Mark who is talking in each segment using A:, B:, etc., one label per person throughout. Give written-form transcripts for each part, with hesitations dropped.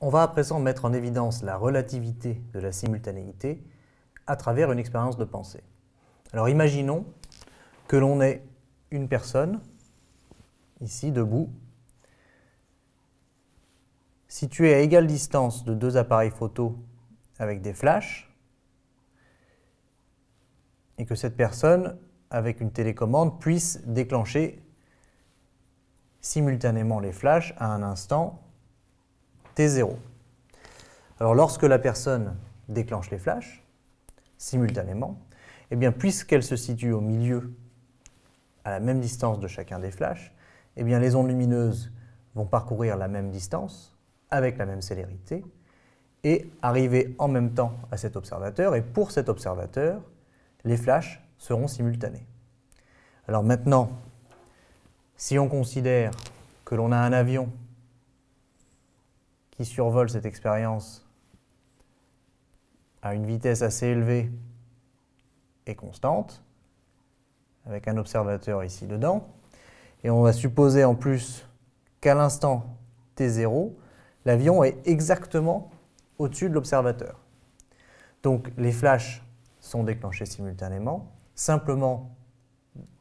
A: On va à présent mettre en évidence la relativité de la simultanéité à travers une expérience de pensée. Alors imaginons que l'on ait une personne, ici debout, située à égale distance de deux appareils photo avec des flashs, et que cette personne, avec une télécommande, puisse déclencher simultanément les flashs à un instant t0. Alors lorsque la personne déclenche les flashs, simultanément, eh bien, puisqu'elle se situe au milieu, à la même distance de chacun des flashs, eh bien, les ondes lumineuses vont parcourir la même distance, avec la même célérité, et arriver en même temps à cet observateur. Et pour cet observateur, les flashs seront simultanés. Alors maintenant, si on considère que l'on a un avion qui survole cette expérience à une vitesse assez élevée et constante, avec un observateur ici dedans, et on va supposer en plus qu'à l'instant t0, l'avion est exactement au-dessus de l'observateur. Donc les flashs sont déclenchés simultanément, simplement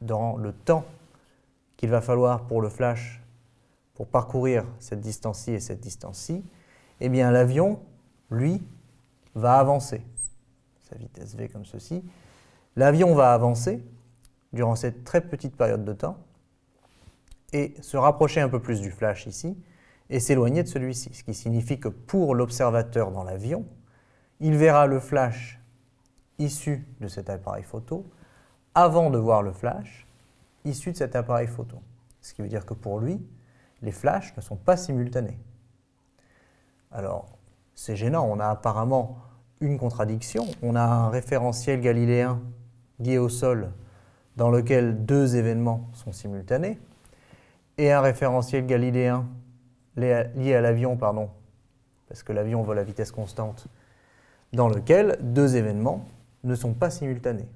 A: dans le temps qu'il va falloir pour le flash pour parcourir cette distance-ci et cette distance-ci, eh bien l'avion, lui, va avancer. Sa vitesse v comme ceci. L'avion va avancer durant cette très petite période de temps et se rapprocher un peu plus du flash ici et s'éloigner de celui-ci. Ce qui signifie que pour l'observateur dans l'avion, il verra le flash issu de cet appareil photo avant de voir le flash issu de cet appareil photo. Ce qui veut dire que pour lui, les flashs ne sont pas simultanés. Alors, c'est gênant, on a apparemment une contradiction. On a un référentiel galiléen lié au sol dans lequel deux événements sont simultanés et un référentiel galiléen lié à l'avion, parce que l'avion vole à vitesse constante, dans lequel deux événements ne sont pas simultanés.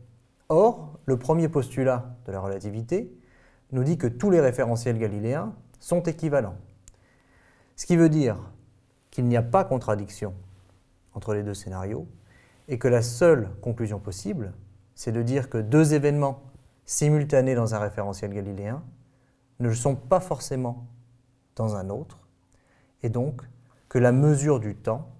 A: Or, le premier postulat de la relativité nous dit que tous les référentiels galiléens sont équivalents. Ce qui veut dire qu'il n'y a pas contradiction entre les deux scénarios et que la seule conclusion possible, c'est de dire que deux événements simultanés dans un référentiel galiléen ne le sont pas forcément dans un autre, et donc que la mesure du temps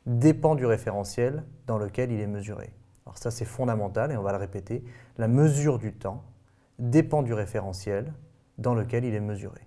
A: dépend du référentiel dans lequel il est mesuré. Alors ça, c'est fondamental et on va le répéter. La mesure du temps dépend du référentiel dans lequel il est mesuré.